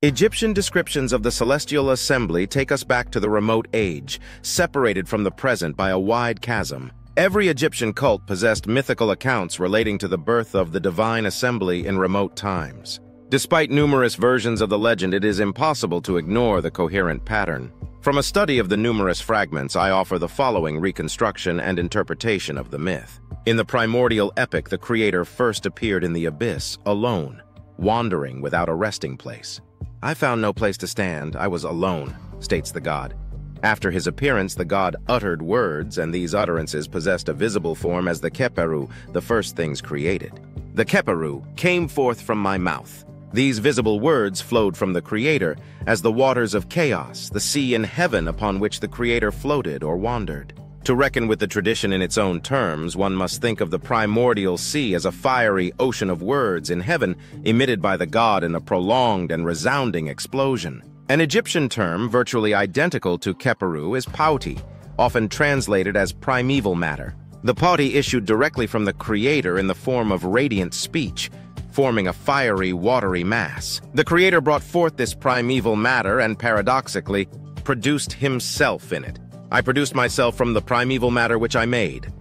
Egyptian descriptions of the celestial assembly take us back to the remote age, separated from the present by a wide chasm. Every Egyptian cult possessed mythical accounts relating to the birth of the divine assembly in remote times. Despite numerous versions of the legend, it is impossible to ignore the coherent pattern. From a study of the numerous fragments, I offer the following reconstruction and interpretation of the myth. In the primordial epic, the creator first appeared in the abyss, alone, wandering without a resting place. "I found no place to stand, I was alone," states the god. After his appearance, the god uttered words, and these utterances possessed a visible form as the keperu, the first things created. "The keperu came forth from my mouth." These visible words flowed from the creator as the waters of chaos, the sea and heaven upon which the creator floated or wandered. To reckon with the tradition in its own terms, one must think of the primordial sea as a fiery ocean of words in heaven emitted by the god in a prolonged and resounding explosion. An Egyptian term virtually identical to keperu is pauti, often translated as primeval matter. The pauti issued directly from the creator in the form of radiant speech, forming a fiery, watery mass. The creator brought forth this primeval matter and, paradoxically, produced himself in it. "I produced myself from the primeval matter which I made."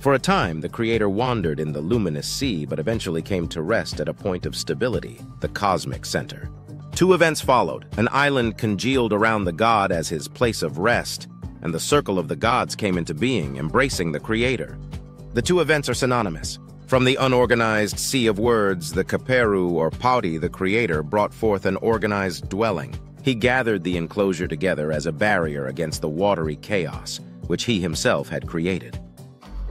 For a time, the creator wandered in the luminous sea, but eventually came to rest at a point of stability, the cosmic center. Two events followed. An island congealed around the god as his place of rest, and the circle of the gods came into being, embracing the creator. The two events are synonymous. From the unorganized sea of words, the keperu or pauti, the creator, brought forth an organized dwelling. He gathered the enclosure together as a barrier against the watery chaos, which he himself had created.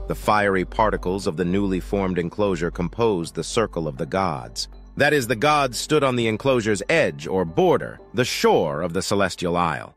The fiery particles of the newly formed enclosure composed the circle of the gods. That is, the gods stood on the enclosure's edge or border, the shore of the celestial isle.